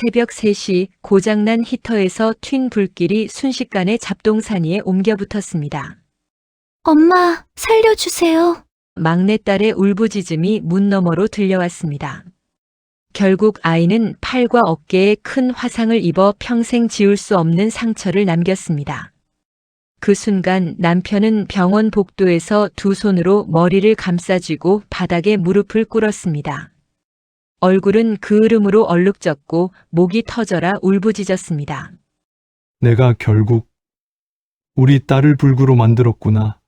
새벽 3시 고장난 히터에서 튄 불길이 순식간에 잡동사니에 옮겨 붙었습니다. 엄마, 살려주세요. 막내딸의 울부짖음이 문 너머로 들려왔습니다. 결국 아이는 팔과 어깨에 큰 화상을 입어 평생 지울 수 없는 상처를 남겼습니다. 그 순간 남편은 병원 복도에서 두 손으로 머리를 감싸쥐고 바닥에 무릎을 꿇었습니다. 얼굴은 그을음으로 얼룩졌고 목이 터져라 울부짖었습니다. 내가 결국 우리 딸을 불구로 만들었구나.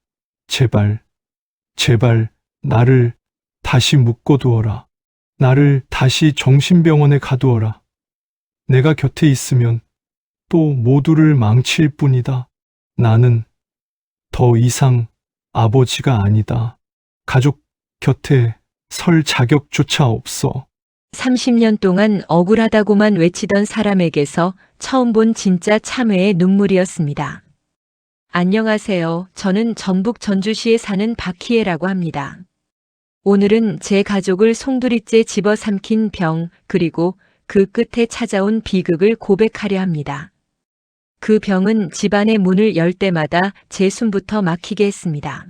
제발, 제발 나를 다시 묶어두어라. 나를 다시 정신병원에 가두어라. 내가 곁에 있으면 또 모두를 망칠 뿐이다. 나는 더 이상 아버지가 아니다. 가족 곁에 설 자격조차 없어. 30년 동안 억울하다고만 외치던 사람에게서 처음 본 진짜 참회의 눈물이었습니다. 안녕하세요. 저는 전북 전주시에 사는 박희애라고 합니다. 오늘은 제 가족을 송두리째 집어삼킨 병, 그리고 그 끝에 찾아온 비극을 고백하려 합니다. 그 병은 집안의 문을 열 때마다 제 숨부터 막히게 했습니다.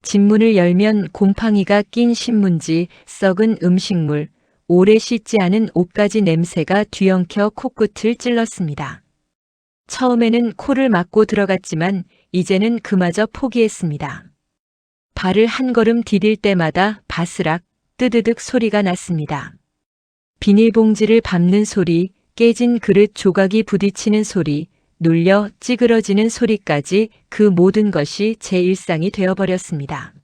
집문을 열면 곰팡이가 낀 신문지, 썩은 음식물, 오래 씻지 않은 옷가지 냄새가 뒤엉켜 코끝을 찔렀습니다. 처음에는 코를 막고 들어갔지만 이제는 그마저 포기했습니다. 발을 한 걸음 디딜 때마다 바스락, 뜨드득 소리가 났습니다. 비닐봉지를 밟는 소리, 깨진 그릇 조각이 부딪히는 소리, 눌려 찌그러지는 소리까지 그 모든 것이 제 일상이 되어버렸습니다.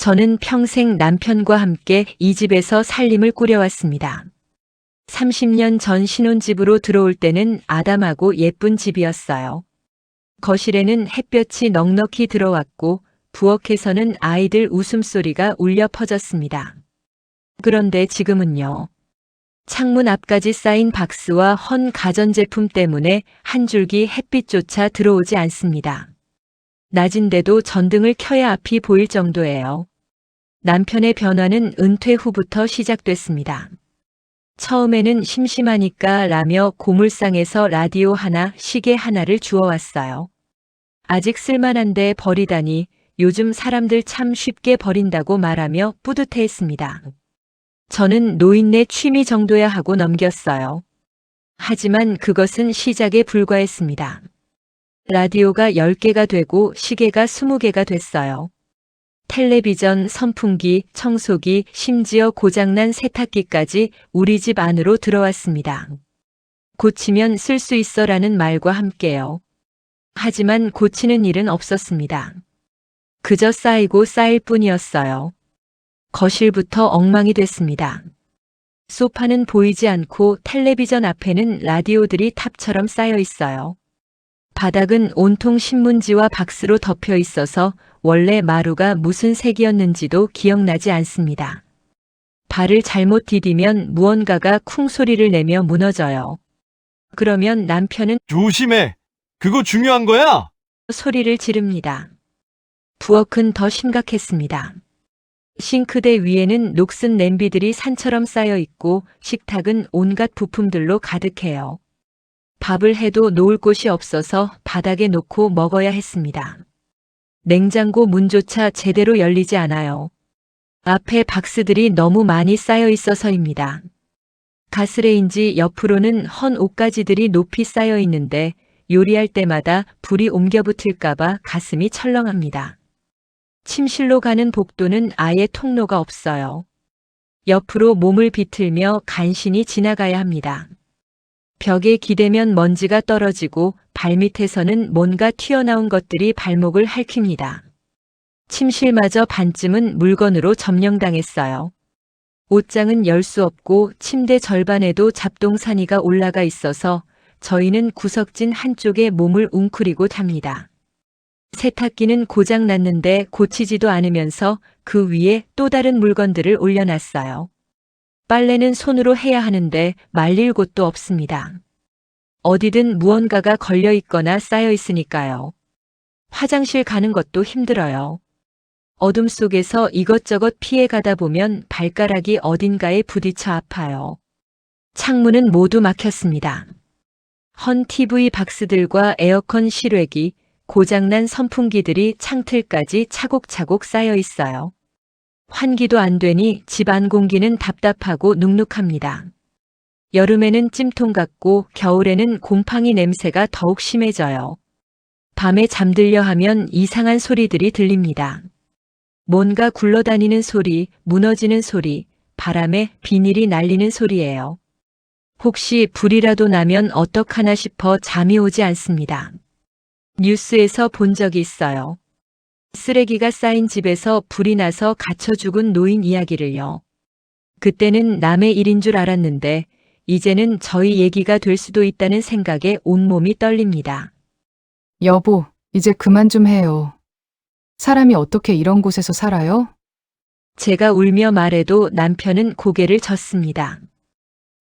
저는 평생 남편과 함께 이 집에서 살림을 꾸려왔습니다. 30년 전 신혼집으로 들어올 때는 아담하고 예쁜 집이었어요. 거실에는 햇볕이 넉넉히 들어왔고 부엌에서는 아이들 웃음소리가 울려 퍼졌습니다. 그런데 지금은요. 창문 앞까지 쌓인 박스와 헌 가전제품 때문에 한 줄기 햇빛조차 들어오지 않습니다. 낮인데도 전등을 켜야 앞이 보일 정도예요. 남편의 변화는 은퇴 후부터 시작됐습니다. 처음에는 심심하니까 라며 고물상에서 라디오 하나, 시계 하나를 주워왔어요. 아직 쓸만한데 버리다니 요즘 사람들 참 쉽게 버린다고 말하며 뿌듯해했습니다. 저는 노인네 취미 정도야 하고 넘겼어요. 하지만 그것은 시작에 불과했습니다. 라디오가 10개가 되고 시계가 20개가 됐어요. 텔레비전, 선풍기, 청소기, 심지어 고장난 세탁기까지 우리 집 안으로 들어왔습니다. 고치면 쓸 수 있어라는 말과 함께요. 하지만 고치는 일은 없었습니다. 그저 쌓이고 쌓일 뿐이었어요. 거실부터 엉망이 됐습니다. 소파는 보이지 않고 텔레비전 앞에는 라디오들이 탑처럼 쌓여 있어요. 바닥은 온통 신문지와 박스로 덮여 있어서 원래 마루가 무슨 색이었는지도 기억나지 않습니다. 발을 잘못 디디면 무언가가 쿵 소리를 내며 무너져요. 그러면 남편은 조심해! 그거 중요한 거야! 소리를 지릅니다. 부엌은 더 심각했습니다. 싱크대 위에는 녹슨 냄비들이 산처럼 쌓여 있고 식탁은 온갖 부품들로 가득해요. 밥을 해도 놓을 곳이 없어서 바닥에 놓고 먹어야 했습니다. 냉장고 문조차 제대로 열리지 않아요. 앞에 박스들이 너무 많이 쌓여 있어서입니다. 가스레인지 옆으로는 헌 옷가지들이 높이 쌓여 있는데 요리할 때마다 불이 옮겨 붙을까봐 가슴이 철렁합니다. 침실로 가는 복도는 아예 통로가 없어요. 옆으로 몸을 비틀며 간신히 지나가야 합니다. 벽에 기대면 먼지가 떨어지고 발밑에서는 뭔가 튀어나온 것들이 발목을 핥힙니다. 침실마저 반쯤은 물건으로 점령당했어요. 옷장은 열 수 없고 침대 절반에도 잡동사니가 올라가 있어서 저희는 구석진 한쪽에 몸을 웅크리고 잡니다. 세탁기는 고장 났는데 고치지도 않으면서 그 위에 또 다른 물건들을 올려놨어요. 빨래는 손으로 해야 하는데 말릴 곳도 없습니다. 어디든 무언가가 걸려 있거나 쌓여 있으니까요. 화장실 가는 것도 힘들어요. 어둠 속에서 이것저것 피해 가다 보면 발가락이 어딘가에 부딪혀 아파요. 창문은 모두 막혔습니다. 헌 TV 박스들과 에어컨 실외기, 고장난 선풍기들이 창틀까지 차곡차곡 쌓여 있어요. 환기도 안 되니 집 안 공기는 답답하고 눅눅합니다. 여름에는 찜통 같고 겨울에는 곰팡이 냄새가 더욱 심해져요. 밤에 잠들려 하면 이상한 소리들이 들립니다. 뭔가 굴러다니는 소리, 무너지는 소리, 바람에 비닐이 날리는 소리예요. 혹시 불이라도 나면 어떡하나 싶어 잠이 오지 않습니다. 뉴스에서 본 적이 있어요. 쓰레기가 쌓인 집에서 불이 나서 갇혀 죽은 노인 이야기를요. 그때는 남의 일인 줄 알았는데 이제는 저희 얘기가 될 수도 있다는 생각에 온몸이 떨립니다. 여보, 이제 그만 좀 해요. 사람이 어떻게 이런 곳에서 살아요? 제가 울며 말해도 남편은 고개를 젓습니다.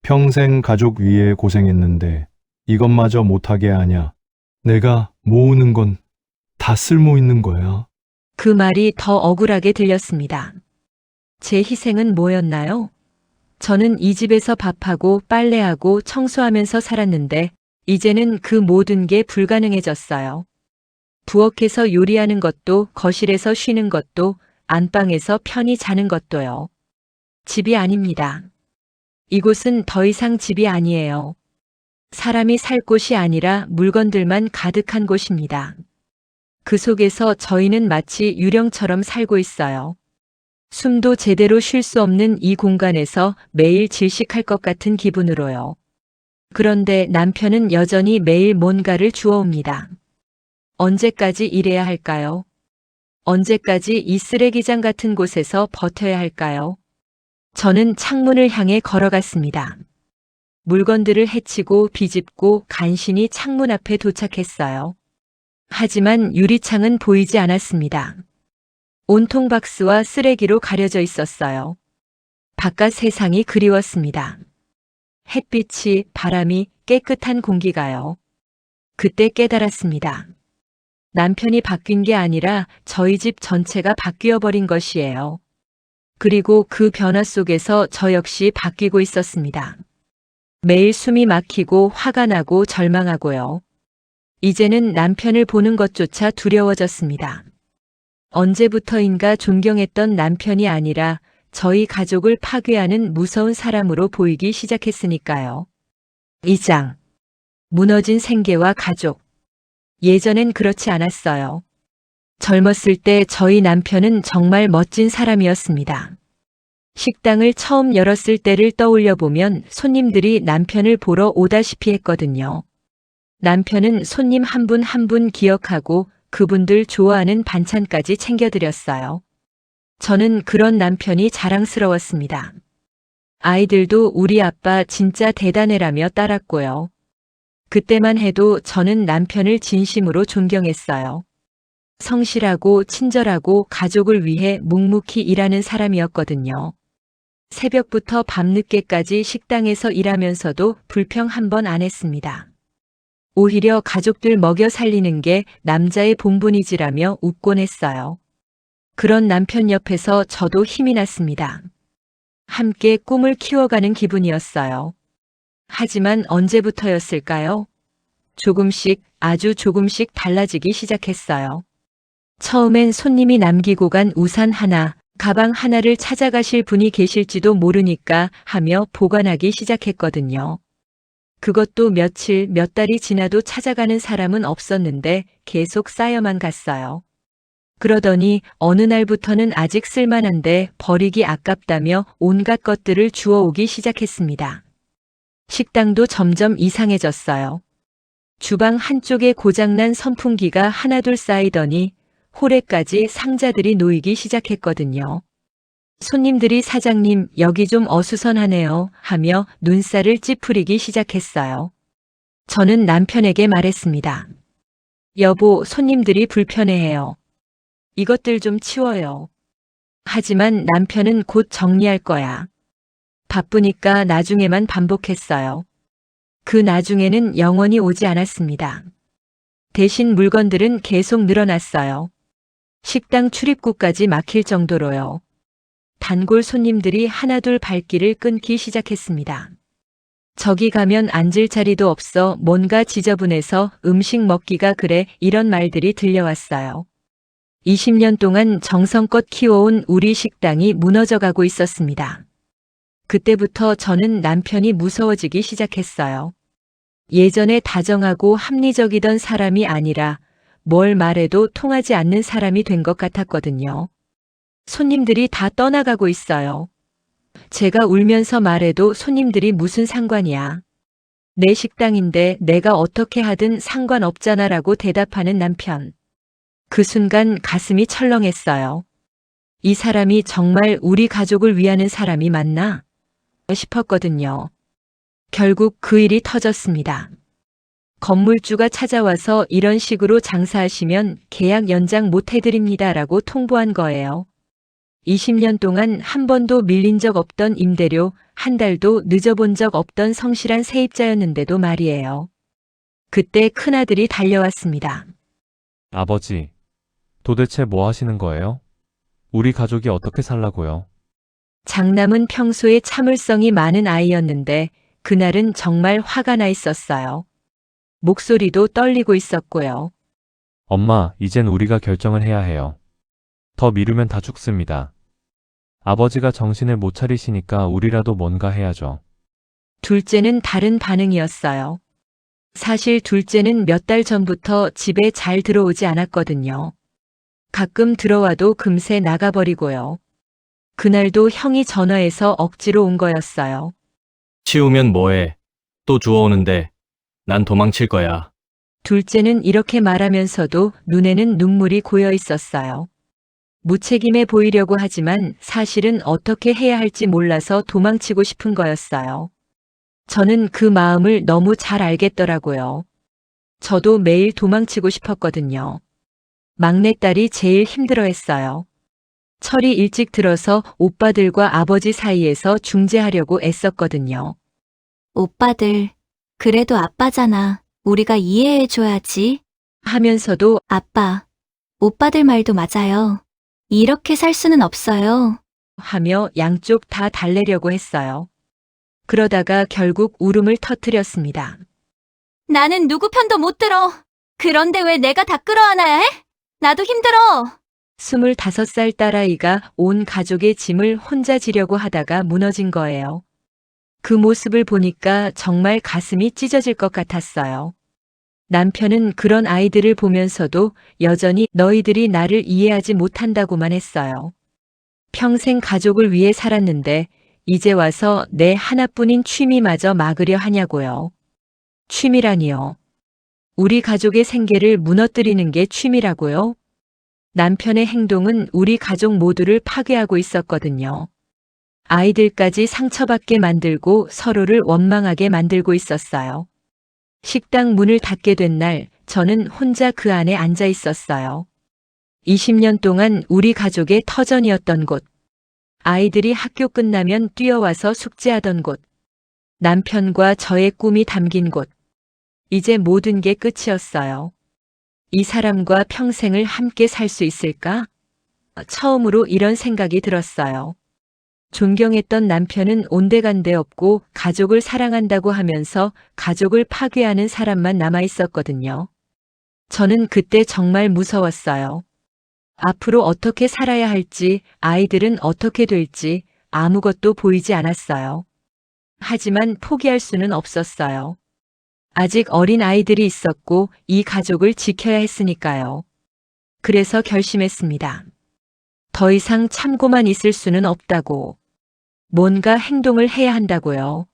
평생 가족 위해 고생했는데 이것마저 못하게 하냐. 내가 모으는 건 다 쓸모 있는 거야. 그 말이 더 억울하게 들렸습니다. 제 희생은 뭐였나요? 저는 이 집에서 밥하고 빨래하고 청소하면서 살았는데 이제는 그 모든 게 불가능해졌어요. 부엌에서 요리하는 것도, 거실에서 쉬는 것도, 안방에서 편히 자는 것도요. 집이 아닙니다. 이곳은 더 이상 집이 아니에요. 사람이 살 곳이 아니라 물건들만 가득한 곳입니다. 그 속에서 저희는 마치 유령처럼 살고 있어요. 숨도 제대로 쉴 수 없는 이 공간에서 매일 질식할 것 같은 기분으로요. 그런데 남편은 여전히 매일 뭔가를 주워옵니다. 언제까지 이래야 할까요? 언제까지 이 쓰레기장 같은 곳에서 버텨야 할까요? 저는 창문을 향해 걸어갔습니다. 물건들을 헤치고 비집고 간신히 창문 앞에 도착했어요. 하지만 유리창은 보이지 않았습니다. 온통 박스와 쓰레기로 가려져 있었어요. 바깥 세상이 그리웠습니다. 햇빛이, 바람이, 깨끗한 공기가요. 그때 깨달았습니다. 남편이 바뀐 게 아니라 저희 집 전체가 바뀌어 버린 것이에요. 그리고 그 변화 속에서 저 역시 바뀌고 있었습니다. 매일 숨이 막히고 화가 나고 절망하고요. 이제는 남편을 보는 것조차 두려워졌습니다. 언제부터인가 존경했던 남편이 아니라 저희 가족을 파괴하는 무서운 사람으로 보이기 시작했으니까요. 2장. 무너진 생계와 가족. 예전엔 그렇지 않았어요. 젊었을 때 저희 남편은 정말 멋진 사람이었습니다. 식당을 처음 열었을 때를 떠올려 보면 손님들이 남편을 보러 오다시피 했거든요. 남편은 손님 한 분 한 분 기억하고 그분들 좋아하는 반찬까지 챙겨드렸어요. 저는 그런 남편이 자랑스러웠습니다. 아이들도 우리 아빠 진짜 대단해라며 따랐고요. 그때만 해도 저는 남편을 진심으로 존경했어요. 성실하고 친절하고 가족을 위해 묵묵히 일하는 사람이었거든요. 새벽부터 밤늦게까지 식당에서 일하면서도 불평 한 번 안 했습니다. 오히려 가족들 먹여 살리는 게 남자의 본분이지라며 웃곤 했어요. 그런 남편 옆에서 저도 힘이 났습니다. 함께 꿈을 키워가는 기분이었어요. 하지만 언제부터였을까요? 조금씩, 아주 조금씩 달라지기 시작했어요. 처음엔 손님이 남기고 간 우산 하나, 가방 하나를 찾아가실 분이 계실지도 모르니까 하며 보관하기 시작했거든요. 그것도 며칠, 몇 달이 지나도 찾아가는 사람은 없었는데 계속 쌓여만 갔어요. 그러더니 어느 날부터는 아직 쓸만한데 버리기 아깝다며 온갖 것들을 주워오기 시작했습니다. 식당도 점점 이상해졌어요. 주방 한쪽에 고장난 선풍기가 하나둘 쌓이더니 홀에까지 상자들이 놓이기 시작했거든요. 손님들이 사장님, 여기 좀 어수선하네요 하며 눈살을 찌푸리기 시작했어요. 저는 남편에게 말했습니다. 여보, 손님들이 불편해해요. 이것들 좀 치워요. 하지만 남편은 곧 정리할 거야. 바쁘니까 나중에만 반복했어요. 그 나중에는 영원히 오지 않았습니다. 대신 물건들은 계속 늘어났어요. 식당 출입구까지 막힐 정도로요. 단골 손님들이 하나둘 발길을 끊기 시작했습니다. 저기 가면 앉을 자리도 없어 뭔가 지저분해서 음식 먹기가 그래 이런 말들이 들려왔어요. 20년 동안 정성껏 키워온 우리 식당이 무너져 가고 있었습니다. 그때부터 저는 남편이 무서워지기 시작했어요. 예전에 다정하고 합리적이던 사람이 아니라 뭘 말해도 통하지 않는 사람이 된 것 같았거든요. 손님들이 다 떠나가고 있어요. 제가 울면서 말해도 손님들이 무슨 상관이야. 내 식당인데 내가 어떻게 하든 상관없잖아라고 대답하는 남편. 그 순간 가슴이 철렁했어요. 이 사람이 정말 우리 가족을 위하는 사람이 맞나? 싶었거든요. 결국 그 일이 터졌습니다. 건물주가 찾아와서 이런 식으로 장사하시면 계약 연장 못 해드립니다라고 통보한 거예요. 20년 동안 한 번도 밀린 적 없던 임대료, 한 달도 늦어본 적 없던 성실한 세입자였는데도 말이에요. 그때 큰아들이 달려왔습니다. 아버지, 도대체 뭐 하시는 거예요? 우리 가족이 어떻게 살라고요? 장남은 평소에 참을성이 많은 아이였는데 그날은 정말 화가 나 있었어요. 목소리도 떨리고 있었고요. 엄마, 이젠 우리가 결정을 해야 해요. 더 미루면 다 죽습니다. 아버지가 정신을 못 차리시니까 우리라도 뭔가 해야죠. 둘째는 다른 반응이었어요. 사실 둘째는 몇 달 전부터 집에 잘 들어오지 않았거든요. 가끔 들어와도 금세 나가버리고요. 그날도 형이 전화해서 억지로 온 거였어요. 치우면 뭐해? 또 주워오는데 난 도망칠 거야. 둘째는 이렇게 말하면서도 눈에는 눈물이 고여 있었어요. 무책임해 보이려고 하지만 사실은 어떻게 해야 할지 몰라서 도망치고 싶은 거였어요. 저는 그 마음을 너무 잘 알겠더라고요. 저도 매일 도망치고 싶었거든요. 막내딸이 제일 힘들어했어요. 철이 일찍 들어서 오빠들과 아버지 사이에서 중재하려고 애썼거든요. 오빠들, 그래도 아빠잖아. 우리가 이해해줘야지. 하면서도 아빠, 오빠들 말도 맞아요. 이렇게 살 수는 없어요. 하며 양쪽 다 달래려고 했어요. 그러다가 결국 울음을 터뜨렸습니다. 나는 누구 편도 못 들어. 그런데 왜 내가 다 끌어안아야 해? 나도 힘들어. 25살 딸아이가 온 가족의 짐을 혼자 지려고 하다가 무너진 거예요. 그 모습을 보니까 정말 가슴이 찢어질 것 같았어요. 남편은 그런 아이들을 보면서도 여전히 너희들이 나를 이해하지 못한다고만 했어요. 평생 가족을 위해 살았는데 이제 와서 내 하나뿐인 취미마저 막으려 하냐고요. 취미라니요. 우리 가족의 생계를 무너뜨리는 게 취미라고요? 남편의 행동은 우리 가족 모두를 파괴하고 있었거든요. 아이들까지 상처받게 만들고 서로를 원망하게 만들고 있었어요. 식당 문을 닫게 된 날, 저는 혼자 그 안에 앉아 있었어요. 20년 동안 우리 가족의 터전이었던 곳, 아이들이 학교 끝나면 뛰어와서 숙제하던 곳, 남편과 저의 꿈이 담긴 곳, 이제 모든 게 끝이었어요. 이 사람과 평생을 함께 살 수 있을까? 처음으로 이런 생각이 들었어요. 존경했던 남편은 온데간데 없고 가족을 사랑한다고 하면서 가족을 파괴하는 사람만 남아 있었거든요. 저는 그때 정말 무서웠어요. 앞으로 어떻게 살아야 할지, 아이들은 어떻게 될지 아무것도 보이지 않았어요. 하지만 포기할 수는 없었어요. 아직 어린 아이들이 있었고 이 가족을 지켜야 했으니까요. 그래서 결심했습니다. 더 이상 참고만 있을 수는 없다고. 뭔가 행동을 해야 한다고요.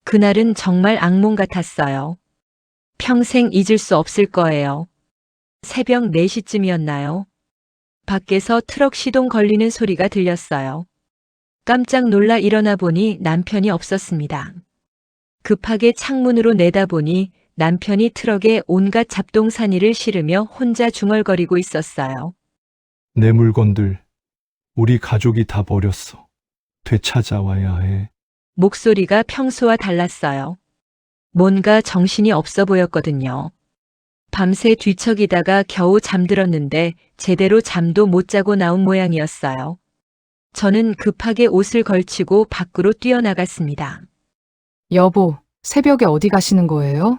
그날은 정말 악몽 같았어요. 평생 잊을 수 없을 거예요. 새벽 4시쯤이었나요? 밖에서 트럭 시동 걸리는 소리가 들렸어요. 깜짝 놀라 일어나 보니 남편이 없었습니다. 급하게 창문으로 내다보니 남편이 트럭에 온갖 잡동사니를 실으며 혼자 중얼거리고 있었어요. 내 물건들, 우리 가족이 다 버렸어. 되찾아와야 해. 목소리가 평소와 달랐어요. 뭔가 정신이 없어 보였거든요. 밤새 뒤척이다가 겨우 잠들었는데 제대로 잠도 못 자고 나온 모양이었어요. 저는 급하게 옷을 걸치고 밖으로 뛰어나갔습니다. 여보, 새벽에 어디 가시는 거예요?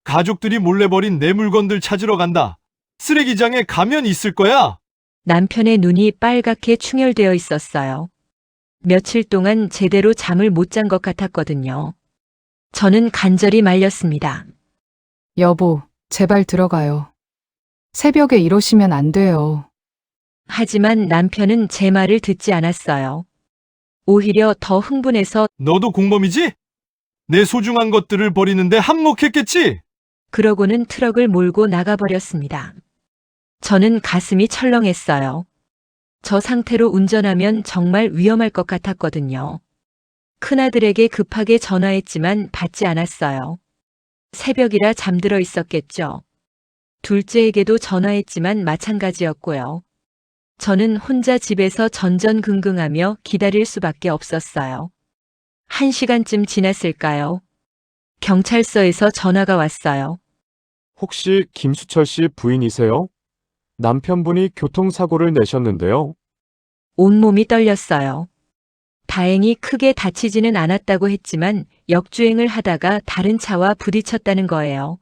가족들이 몰래 버린 내 물건들 찾으러 간다. 쓰레기장에 가면 있을 거야. 남편의 눈이 빨갛게 충혈되어 있었어요. 며칠 동안 제대로 잠을 못 잔 것 같았거든요. 저는 간절히 말렸습니다. 여보, 제발 들어가요. 새벽에 이러시면 안 돼요. 하지만 남편은 제 말을 듣지 않았어요. 오히려 더 흥분해서 너도 공범이지? 내 소중한 것들을 버리는데 한몫했겠지? 그러고는 트럭을 몰고 나가버렸습니다. 저는 가슴이 철렁했어요. 저 상태로 운전하면 정말 위험할 것 같았거든요. 큰아들에게 급하게 전화했지만 받지 않았어요. 새벽이라 잠들어 있었겠죠. 둘째에게도 전화했지만 마찬가지였고요. 저는 혼자 집에서 전전긍긍하며 기다릴 수밖에 없었어요. 1시간쯤 지났을까요? 경찰서에서 전화가 왔어요. 혹시 김수철 씨 부인이세요? 남편분이 교통사고를 내셨는데요. 온몸이 떨렸어요. 다행히 크게 다치지는 않았다고 했지만 역주행을 하다가 다른 차와 부딪혔다는 거예요.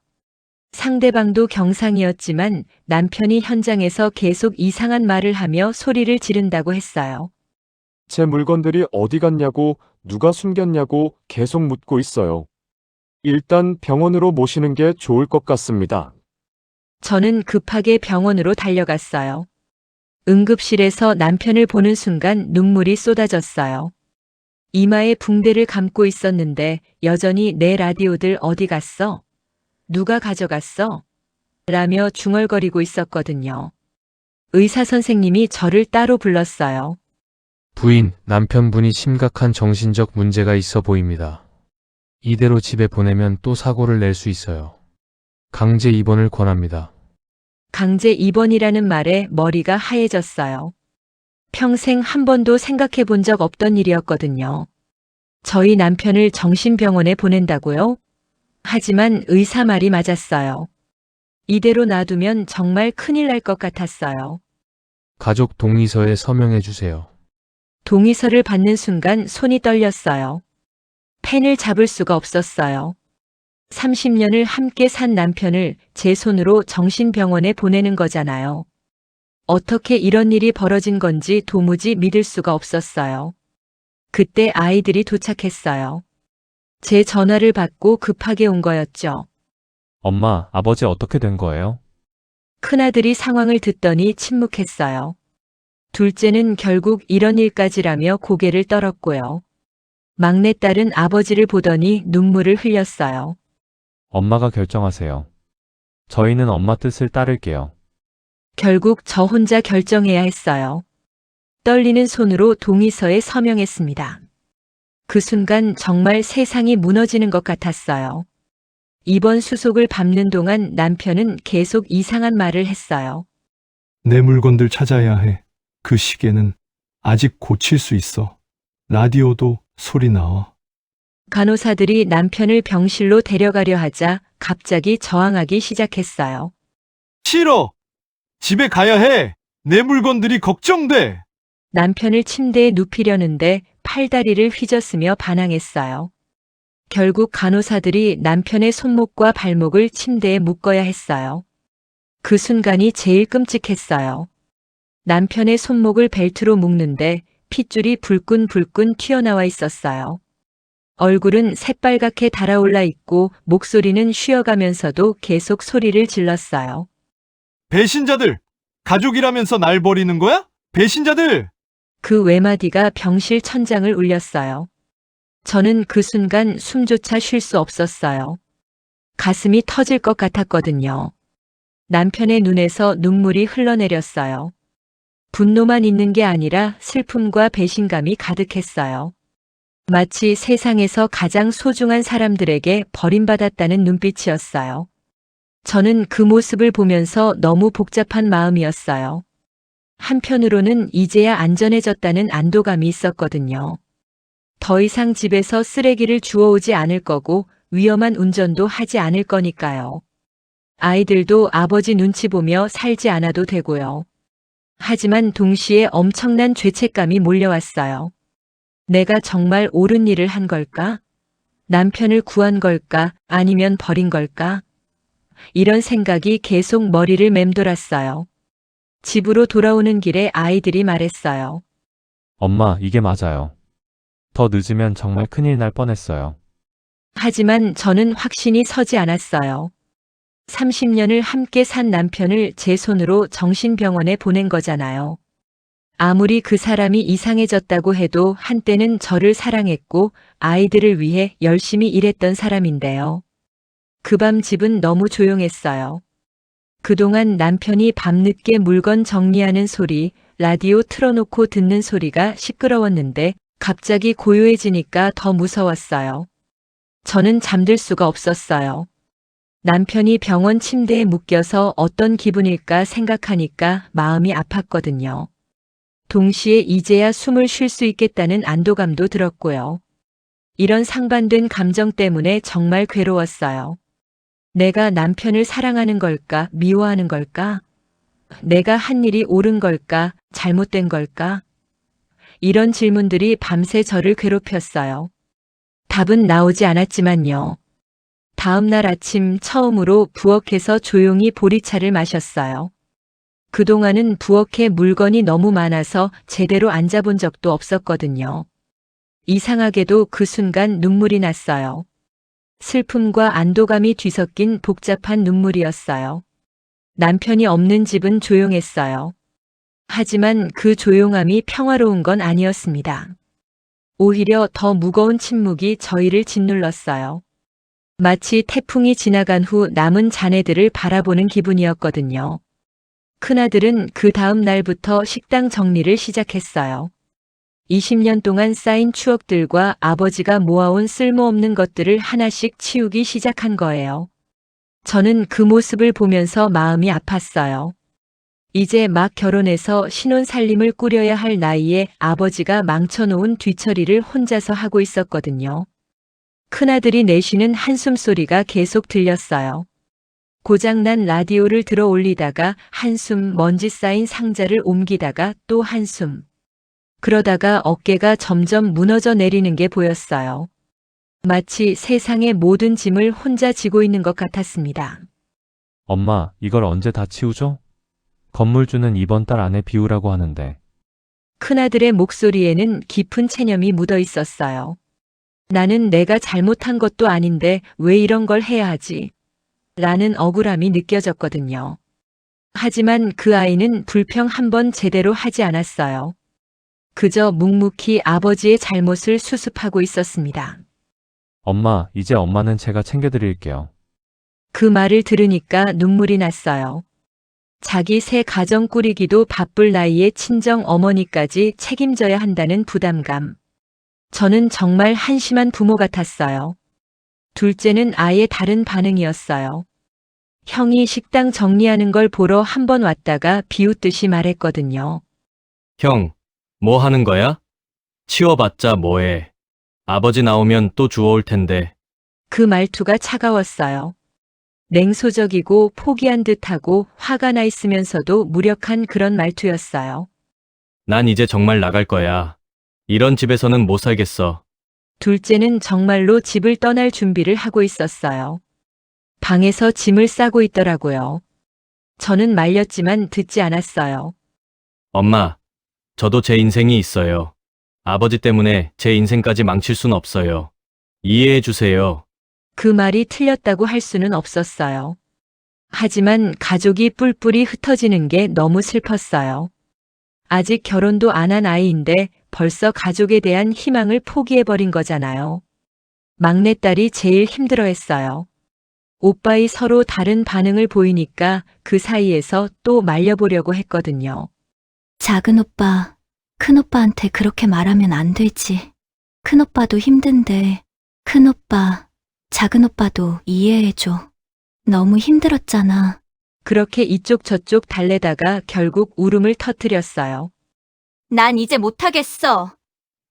상대방도 경상이었지만 남편이 현장에서 계속 이상한 말을 하며 소리를 지른다고 했어요. 제 물건들이 어디 갔냐고, 누가 숨겼냐고 계속 묻고 있어요. 일단 병원으로 모시는 게 좋을 것 같습니다. 저는 급하게 병원으로 달려갔어요. 응급실에서 남편을 보는 순간 눈물이 쏟아졌어요. 이마에 붕대를 감고 있었는데 여전히 내 라디오들 어디 갔어? 누가 가져갔어? 라며 중얼거리고 있었거든요. 의사 선생님이 저를 따로 불렀어요. 부인, 남편분이 심각한 정신적 문제가 있어 보입니다. 이대로 집에 보내면 또 사고를 낼 수 있어요. 강제 입원을 권합니다. 강제 입원이라는 말에 머리가 하얘졌어요. 평생 한 번도 생각해 본 적 없던 일이었거든요. 저희 남편을 정신병원에 보낸다고요? 하지만 의사 말이 맞았어요. 이대로 놔두면 정말 큰일 날 것 같았어요. 가족 동의서에 서명해 주세요. 동의서를 받는 순간 손이 떨렸어요. 펜을 잡을 수가 없었어요. 30년을 함께 산 남편을 제 손으로 정신병원에 보내는 거잖아요. 어떻게 이런 일이 벌어진 건지 도무지 믿을 수가 없었어요. 그때 아이들이 도착했어요. 제 전화를 받고 급하게 온 거였죠. 엄마, 아버지 어떻게 된 거예요? 큰아들이 상황을 듣더니 침묵했어요. 둘째는 결국 이런 일까지라며 고개를 떨었고요. 막내딸은 아버지를 보더니 눈물을 흘렸어요. 엄마가 결정하세요. 저희는 엄마 뜻을 따를게요. 결국 저 혼자 결정해야 했어요. 떨리는 손으로 동의서에 서명했습니다. 그 순간 정말 세상이 무너지는 것 같았어요. 이번 수속을 밟는 동안 남편은 계속 이상한 말을 했어요. 내 물건들 찾아야 해. 그 시계는 아직 고칠 수 있어. 라디오도 소리 나와. 간호사들이 남편을 병실로 데려가려 하자 갑자기 저항하기 시작했어요. 싫어! 집에 가야 해! 내 물건들이 걱정돼! 남편을 침대에 눕히려는데 팔다리를 휘저으며 반항했어요. 결국 간호사들이 남편의 손목과 발목을 침대에 묶어야 했어요. 그 순간이 제일 끔찍했어요. 남편의 손목을 벨트로 묶는데 핏줄이 불끈불끈 튀어나와 있었어요. 얼굴은 새빨갛게 달아올라 있고 목소리는 쉬어가면서도 계속 소리를 질렀어요. 배신자들! 가족이라면서 날 버리는 거야? 배신자들! 그 외마디가 병실 천장을 울렸어요. 저는 그 순간 숨조차 쉴 수 없었어요. 가슴이 터질 것 같았거든요. 남편의 눈에서 눈물이 흘러내렸어요. 분노만 있는 게 아니라 슬픔과 배신감이 가득했어요. 마치 세상에서 가장 소중한 사람들에게 버림받았다는 눈빛이었어요. 저는 그 모습을 보면서 너무 복잡한 마음이었어요. 한편으로는 이제야 안전해졌다는 안도감이 있었거든요. 더 이상 집에서 쓰레기를 주워오지 않을 거고 위험한 운전도 하지 않을 거니까요. 아이들도 아버지 눈치 보며 살지 않아도 되고요. 하지만 동시에 엄청난 죄책감이 몰려왔어요. 내가 정말 옳은 일을 한 걸까? 남편을 구한 걸까? 아니면 버린 걸까? 이런 생각이 계속 머리를 맴돌았어요. 집으로 돌아오는 길에 아이들이 말했어요. 엄마, 이게 맞아요. 더 늦으면 정말 큰일 날 뻔했어요. 하지만 저는 확신이 서지 않았어요. 30년을 함께 산 남편을 제 손으로 정신병원에 보낸 거잖아요. 아무리 그 사람이 이상해졌다고 해도 한때는 저를 사랑했고 아이들을 위해 열심히 일했던 사람인데요. 그 밤 집은 너무 조용했어요. 그동안 남편이 밤늦게 물건 정리하는 소리, 라디오 틀어놓고 듣는 소리가 시끄러웠는데 갑자기 고요해지니까 더 무서웠어요. 저는 잠들 수가 없었어요. 남편이 병원 침대에 묶여서 어떤 기분일까 생각하니까 마음이 아팠거든요. 동시에 이제야 숨을 쉴 수 있겠다는 안도감도 들었고요. 이런 상반된 감정 때문에 정말 괴로웠어요. 내가 남편을 사랑하는 걸까, 미워하는 걸까? 내가 한 일이 옳은 걸까, 잘못된 걸까? 이런 질문들이 밤새 저를 괴롭혔어요. 답은 나오지 않았지만요. 다음 날 아침 처음으로 부엌에서 조용히 보리차를 마셨어요. 그동안은 부엌에 물건이 너무 많아서 제대로 앉아본 적도 없었거든요. 이상하게도 그 순간 눈물이 났어요. 슬픔과 안도감이 뒤섞인 복잡한 눈물이었어요. 남편이 없는 집은 조용했어요. 하지만 그 조용함이 평화로운 건 아니었습니다. 오히려 더 무거운 침묵이 저희를 짓눌렀어요. 마치 태풍이 지나간 후 남은 잔해들을 바라보는 기분이었거든요. 큰아들은 그 다음 날부터 식당 정리를 시작했어요. 20년 동안 쌓인 추억들과 아버지가 모아온 쓸모없는 것들을 하나씩 치우기 시작한 거예요. 저는 그 모습을 보면서 마음이 아팠어요. 이제 막 결혼해서 신혼살림을 꾸려야 할 나이에 아버지가 망쳐놓은 뒤처리를 혼자서 하고 있었거든요. 큰아들이 내쉬는 한숨 소리가 계속 들렸어요. 고장난 라디오를 들어 올리다가 한숨, 먼지 쌓인 상자를 옮기다가 또 한숨. 그러다가 어깨가 점점 무너져 내리는 게 보였어요. 마치 세상의 모든 짐을 혼자 지고 있는 것 같았습니다. 엄마, 이걸 언제 다 치우죠? 건물주는 이번 달 안에 비우라고 하는데. 큰아들의 목소리에는 깊은 체념이 묻어 있었어요. 나는 내가 잘못한 것도 아닌데 왜 이런 걸 해야 하지? 라는 억울함이 느껴졌거든요. 하지만 그 아이는 불평 한 번 제대로 하지 않았어요. 그저 묵묵히 아버지의 잘못을 수습하고 있었습니다. 엄마, 이제 엄마는 제가 챙겨드릴게요. 그 말을 들으니까 눈물이 났어요. 자기 새 가정 꾸리기도 바쁠 나이에 친정 어머니까지 책임져야 한다는 부담감. 저는 정말 한심한 부모 같았어요. 둘째는 아예 다른 반응이었어요. 형이 식당 정리하는 걸 보러 한 번 왔다가 비웃듯이 말했거든요. 형, 뭐 하는 거야? 치워봤자 뭐해. 아버지 나오면 또 주워올 텐데. 그 말투가 차가웠어요. 냉소적이고 포기한 듯하고 화가 나 있으면서도 무력한 그런 말투였어요. 난 이제 정말 나갈 거야. 이런 집에서는 못 살겠어. 둘째는 정말로 집을 떠날 준비를 하고 있었어요. 방에서 짐을 싸고 있더라고요. 저는 말렸지만 듣지 않았어요. 엄마, 저도 제 인생이 있어요. 아버지 때문에 제 인생까지 망칠 순 없어요. 이해해 주세요. 그 말이 틀렸다고 할 수는 없었어요. 하지만 가족이 뿔뿔이 흩어지는 게 너무 슬펐어요. 아직 결혼도 안 한 아이인데 벌써 가족에 대한 희망을 포기해버린 거잖아요. 막내딸이 제일 힘들어했어요. 오빠이 서로 다른 반응을 보이니까 그 사이에서 또 말려보려고 했거든요. 작은 오빠, 큰 오빠한테 그렇게 말하면 안 되지. 큰 오빠도 힘든데, 큰 오빠, 작은 오빠도 이해해줘. 너무 힘들었잖아. 그렇게 이쪽 저쪽 달래다가 결국 울음을 터뜨렸어요. 난 이제 못하겠어.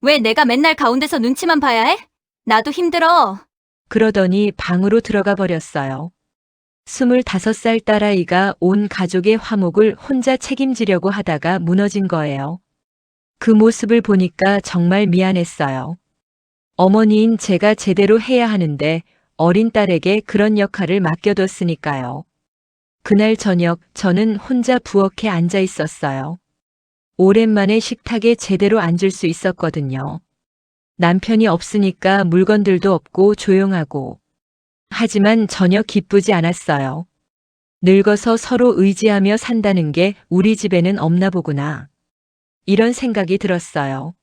왜 내가 맨날 가운데서 눈치만 봐야 해? 나도 힘들어. 그러더니 방으로 들어가 버렸어요. 25살 딸아이가 온 가족의 화목을 혼자 책임지려고 하다가 무너진 거예요. 그 모습을 보니까 정말 미안했어요. 어머니인 제가 제대로 해야 하는데 어린 딸에게 그런 역할을 맡겨뒀으니까요. 그날 저녁 저는 혼자 부엌에 앉아 있었어요. 오랜만에 식탁에 제대로 앉을 수 있었거든요. 남편이 없으니까 물건들도 없고 조용하고. 하지만 전혀 기쁘지 않았어요. 늙어서 서로 의지하며 산다는 게 우리 집에는 없나 보구나. 이런 생각이 들었어요.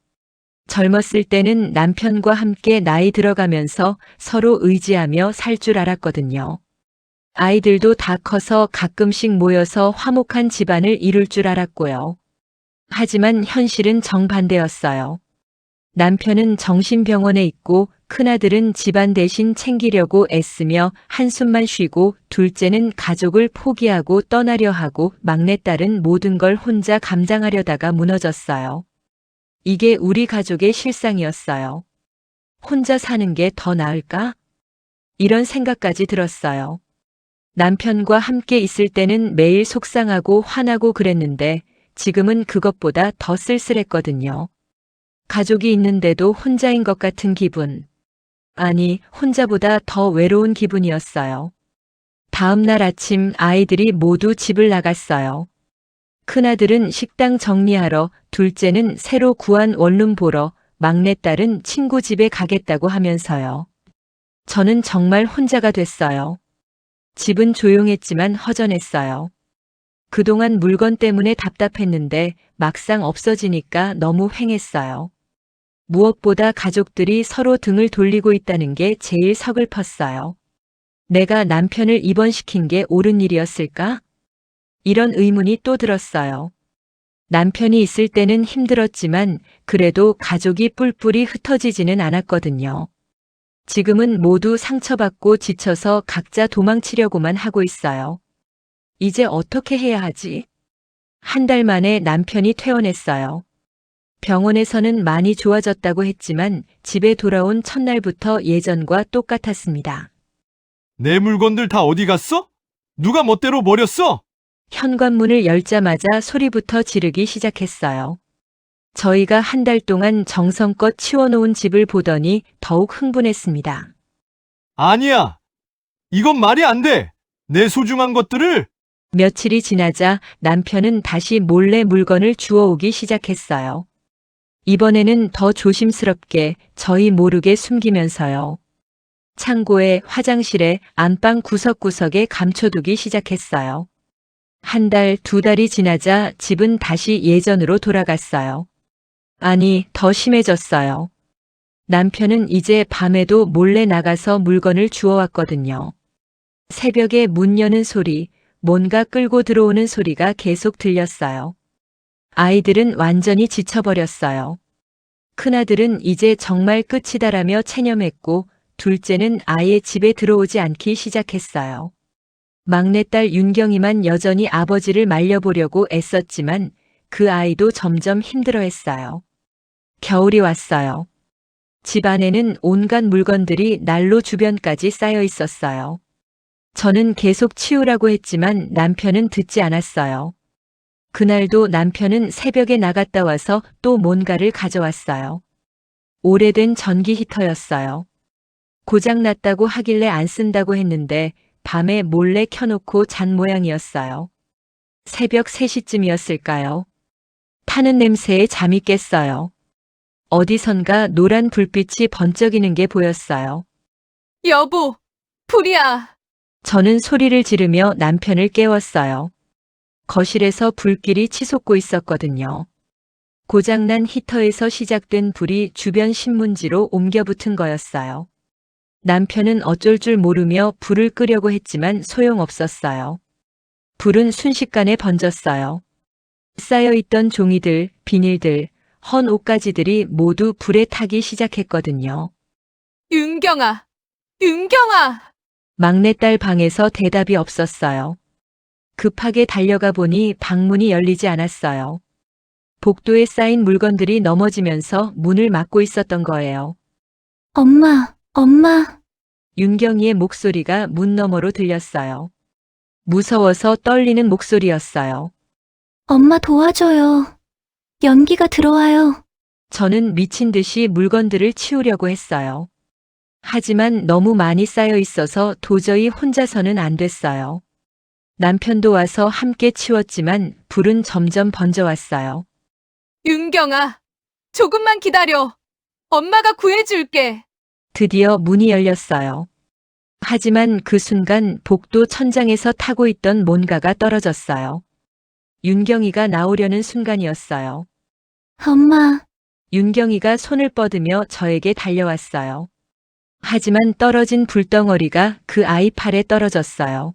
젊었을 때는 남편과 함께 나이 들어가면서 서로 의지하며 살 줄 알았거든요. 아이들도 다 커서 가끔씩 모여서 화목한 집안을 이룰 줄 알았고요. 하지만 현실은 정반대였어요. 남편은 정신병원에 있고 큰아들은 집안 대신 챙기려고 애쓰며 한숨만 쉬고 둘째는 가족을 포기하고 떠나려 하고 막내딸은 모든 걸 혼자 감당하려다가 무너졌어요. 이게 우리 가족의 실상이었어요. 혼자 사는 게 더 나을까? 이런 생각까지 들었어요. 남편과 함께 있을 때는 매일 속상하고 화나고 그랬는데 지금은 그것보다 더 쓸쓸했거든요. 가족이 있는데도 혼자인 것 같은 기분. 아니, 혼자보다 더 외로운 기분이었어요. 다음 날 아침 아이들이 모두 집을 나갔어요. 큰아들은 식당 정리하러, 둘째는 새로 구한 원룸 보러, 막내딸은 친구 집에 가겠다고 하면서요. 저는 정말 혼자가 됐어요. 집은 조용했지만 허전했어요. 그동안 물건 때문에 답답했는데 막상 없어지니까 너무 횡했어요. 무엇보다 가족들이 서로 등을 돌리고 있다는 게 제일 서글펐어요. 내가 남편을 입원시킨 게 옳은 일이었을까? 이런 의문이 또 들었어요. 남편이 있을 때는 힘들었지만 그래도 가족이 뿔뿔이 흩어지지는 않았거든요. 지금은 모두 상처받고 지쳐서 각자 도망치려고만 하고 있어요. 이제 어떻게 해야 하지? 한 달 만에 남편이 퇴원했어요. 병원에서는 많이 좋아졌다고 했지만 집에 돌아온 첫날부터 예전과 똑같았습니다. 내 물건들 다 어디 갔어? 누가 멋대로 버렸어? 현관문을 열자마자 소리부터 지르기 시작했어요. 저희가 한 달 동안 정성껏 치워놓은 집을 보더니 더욱 흥분했습니다. 아니야. 이건 말이 안 돼. 내 소중한 것들을. 며칠이 지나자 남편은 다시 몰래 물건을 주워오기 시작했어요. 이번에는 더 조심스럽게 저희 모르게 숨기면서요. 창고에, 화장실에, 안방 구석구석에 감춰두기 시작했어요. 한 달, 두 달이 지나자 집은 다시 예전으로 돌아갔어요. 아니, 더 심해졌어요. 남편은 이제 밤에도 몰래 나가서 물건을 주워왔거든요. 새벽에 문 여는 소리, 뭔가 끌고 들어오는 소리가 계속 들렸어요. 아이들은 완전히 지쳐버렸어요. 큰아들은 이제 정말 끝이다라며 체념했고 둘째는 아예 집에 들어오지 않기 시작했어요. 막내딸 윤경이만 여전히 아버지를 말려보려고 애썼지만 그 아이도 점점 힘들어했어요. 겨울이 왔어요. 집 안에는 온갖 물건들이 난로 주변까지 쌓여 있었어요. 저는 계속 치우라고 했지만 남편은 듣지 않았어요. 그날도 남편은 새벽에 나갔다 와서 또 뭔가를 가져왔어요. 오래된 전기 히터였어요. 고장났다고 하길래 안 쓴다고 했는데 밤에 몰래 켜놓고 잔 모양이었어요. 새벽 3시쯤이었을까요? 타는 냄새에 잠이 깼어요. 어디선가 노란 불빛이 번쩍이는 게 보였어요. 여보, 불이야. 저는 소리를 지르며 남편을 깨웠어요. 거실에서 불길이 치솟고 있었거든요. 고장난 히터에서 시작된 불이 주변 신문지로 옮겨 붙은 거였어요. 남편은 어쩔 줄 모르며 불을 끄려고 했지만 소용없었어요. 불은 순식간에 번졌어요. 쌓여있던 종이들, 비닐들, 헌 옷가지들이 모두 불에 타기 시작했거든요. 윤경아, 윤경아. 막내딸 방에서 대답이 없었어요. 급하게 달려가 보니 방문이 열리지 않았어요. 복도에 쌓인 물건들이 넘어지면서 문을 막고 있었던 거예요. 엄마, 엄마. 윤경이의 목소리가 문 너머로 들렸어요. 무서워서 떨리는 목소리였어요. 엄마 도와줘요. 연기가 들어와요. 저는 미친 듯이 물건들을 치우려고 했어요. 하지만 너무 많이 쌓여 있어서 도저히 혼자서는 안 됐어요. 남편도 와서 함께 치웠지만 불은 점점 번져왔어요. 윤경아, 조금만 기다려. 엄마가 구해줄게. 드디어 문이 열렸어요. 하지만 그 순간 복도 천장에서 타고 있던 뭔가가 떨어졌어요. 윤경이가 나오려는 순간이었어요. 엄마, 윤경이가 손을 뻗으며 저에게 달려왔어요. 하지만 떨어진 불덩어리가 그 아이 팔에 떨어졌어요.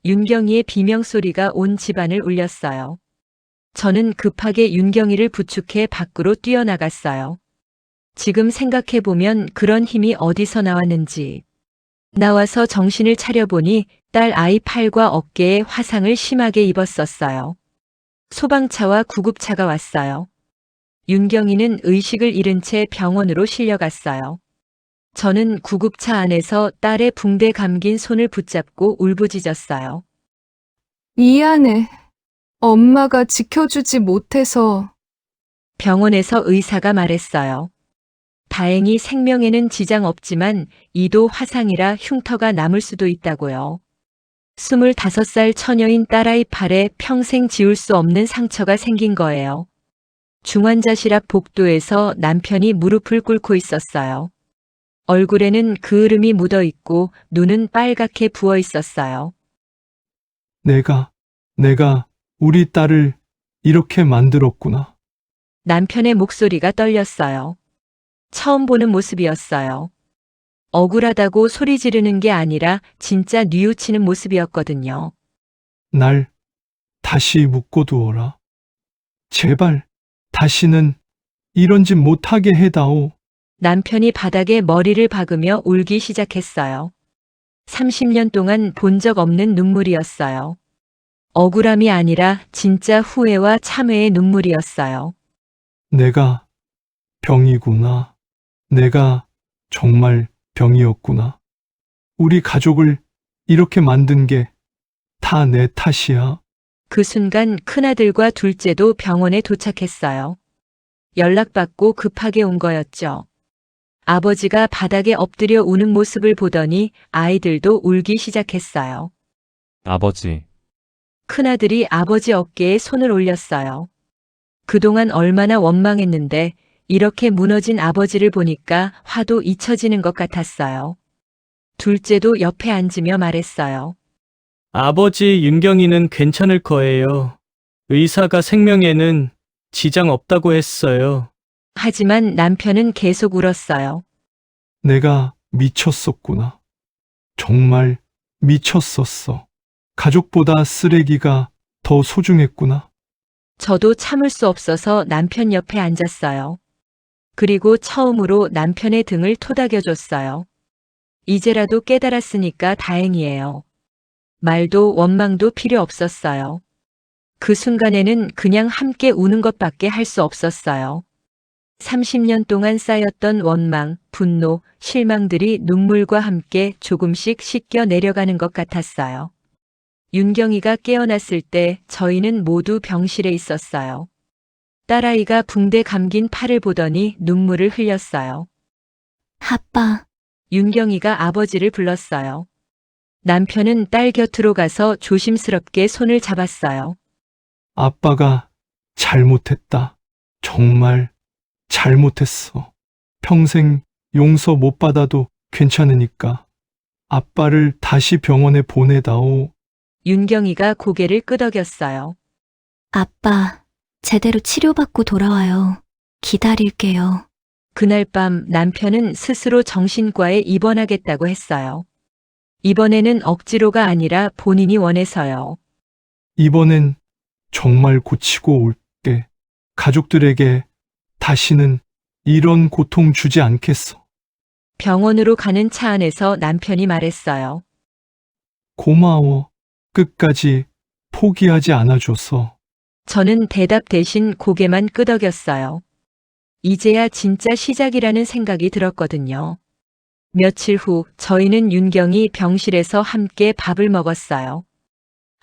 윤경이의 비명소리가 온 집안을 울렸어요. 저는 급하게 윤경이를 부축해 밖으로 뛰어나갔어요. 지금 생각해보면 그런 힘이 어디서 나왔는지. 나와서 정신을 차려보니 딸 아이 팔과 어깨에 화상을 심하게 입었었어요. 소방차와 구급차가 왔어요. 윤경이는 의식을 잃은 채 병원으로 실려갔어요. 저는 구급차 안에서 딸의 붕대 감긴 손을 붙잡고 울부짖었어요. 미안해. 엄마가 지켜주지 못해서. 병원에서 의사가 말했어요. 다행히 생명에는 지장 없지만 이도 화상이라 흉터가 남을 수도 있다고요. 25살 처녀인 딸아이 팔에 평생 지울 수 없는 상처가 생긴 거예요. 중환자실 앞 복도에서 남편이 무릎을 꿇고 있었어요. 얼굴에는 그을음이 묻어 있고 눈은 빨갛게 부어 있었어요. 내가 우리 딸을 이렇게 만들었구나. 남편의 목소리가 떨렸어요. 처음 보는 모습이었어요. 억울하다고 소리 지르는 게 아니라 진짜 뉘우치는 모습이었거든요. 날 다시 묶어두어라. 제발 다시는 이런 짓 못하게 해다오. 남편이 바닥에 머리를 박으며 울기 시작했어요. 30년 동안 본 적 없는 눈물이었어요. 억울함이 아니라 진짜 후회와 참회의 눈물이었어요. 내가 병이구나. 내가 정말 병이었구나. 우리 가족을 이렇게 만든 게 다 내 탓이야. 그 순간 큰아들과 둘째도 병원에 도착했어요. 연락받고 급하게 온 거였죠. 아버지가 바닥에 엎드려 우는 모습을 보더니 아이들도 울기 시작했어요. 아버지, 큰아들이 아버지 어깨에 손을 올렸어요. 그동안 얼마나 원망했는데 이렇게 무너진 아버지를 보니까 화도 잊혀지는 것 같았어요. 둘째도 옆에 앉으며 말했어요. 아버지 윤경이는 괜찮을 거예요. 의사가 생명에는 지장 없다고 했어요. 하지만 남편은 계속 울었어요. 내가 미쳤었구나. 정말 미쳤었어. 가족보다 쓰레기가 더 소중했구나. 저도 참을 수 없어서 남편 옆에 앉았어요. 그리고 처음으로 남편의 등을 토닥여줬어요. 이제라도 깨달았으니까 다행이에요. 말도 원망도 필요 없었어요. 그 순간에는 그냥 함께 우는 것밖에 할 수 없었어요. 30년 동안 쌓였던 원망, 분노, 실망들이 눈물과 함께 조금씩 씻겨 내려가는 것 같았어요. 윤경이가 깨어났을 때 저희는 모두 병실에 있었어요. 딸아이가 붕대 감긴 팔을 보더니 눈물을 흘렸어요. 아빠, 윤경이가 아버지를 불렀어요. 남편은 딸 곁으로 가서 조심스럽게 손을 잡았어요. 아빠가 잘못했다. 정말 잘못했어. 평생 용서 못 받아도 괜찮으니까 아빠를 다시 병원에 보내다오. 윤경이가 고개를 끄덕였어요. 아빠, 제대로 치료받고 돌아와요. 기다릴게요. 그날 밤 남편은 스스로 정신과에 입원하겠다고 했어요. 이번에는 억지로가 아니라 본인이 원해서요. 이번엔 정말 고치고 올게. 가족들에게 다시는 이런 고통 주지 않겠어. 병원으로 가는 차 안에서 남편이 말했어요. 고마워. 끝까지 포기하지 않아줘서. 저는 대답 대신 고개만 끄덕였어요. 이제야 진짜 시작이라는 생각이 들었거든요. 며칠 후 저희는 윤경이 병실에서 함께 밥을 먹었어요.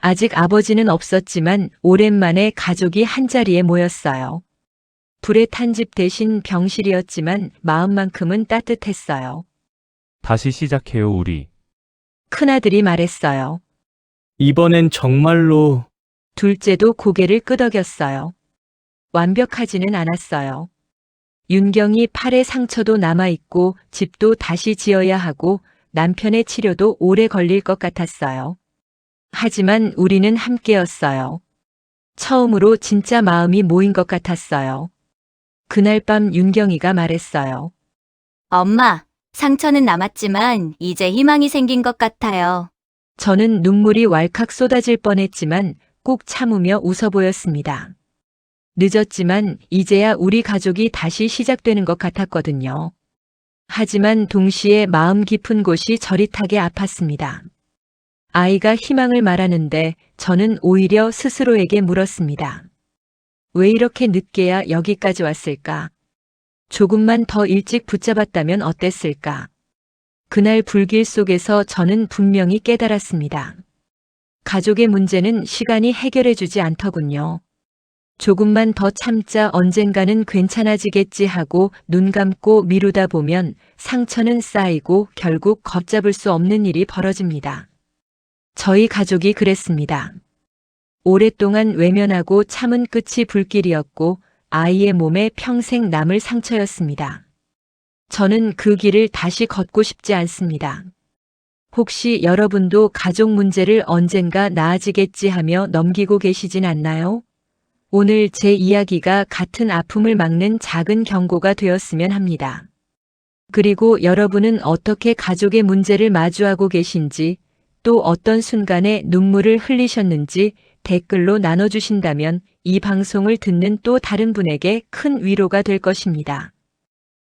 아직 아버지는 없었지만 오랜만에 가족이 한자리에 모였어요. 불에 탄 집 대신 병실이었지만 마음만큼은 따뜻했어요. 다시 시작해요, 우리. 큰아들이 말했어요. 이번엔 정말로 둘째도 고개를 끄덕였어요. 완벽하지는 않았어요. 윤경이 팔에 상처도 남아있고 집도 다시 지어야 하고 남편의 치료도 오래 걸릴 것 같았어요. 하지만 우리는 함께였어요. 처음으로 진짜 마음이 모인 것 같았어요. 그날 밤 윤경이가 말했어요. 엄마, 상처는 남았지만 이제 희망이 생긴 것 같아요. 저는 눈물이 왈칵 쏟아질 뻔했지만 꾹 참으며 웃어 보였습니다. 늦었지만 이제야 우리 가족이 다시 시작되는 것 같았거든요. 하지만 동시에 마음 깊은 곳이 저릿하게 아팠습니다. 아이가 희망을 말하는데 저는 오히려 스스로에게 물었습니다. 왜 이렇게 늦게야 여기까지 왔을까? 조금만 더 일찍 붙잡았다면 어땠을까? 그날 불길 속에서 저는 분명히 깨달았습니다. 가족의 문제는 시간이 해결해주지 않더군요. 조금만 더 참자 언젠가는 괜찮아지겠지 하고 눈 감고 미루다 보면 상처는 쌓이고 결국 걷잡을 수 없는 일이 벌어집니다. 저희 가족이 그랬습니다. 오랫동안 외면하고 참은 끝이 불길이었고 아이의 몸에 평생 남을 상처였습니다. 저는 그 길을 다시 걷고 싶지 않습니다. 혹시 여러분도 가족 문제를 언젠가 나아지겠지 하며 넘기고 계시진 않나요? 오늘 제 이야기가 같은 아픔을 막는 작은 경고가 되었으면 합니다. 그리고 여러분은 어떻게 가족의 문제를 마주하고 계신지, 또 어떤 순간에 눈물을 흘리셨는지 댓글로 나눠주신다면 이 방송을 듣는 또 다른 분에게 큰 위로가 될 것입니다.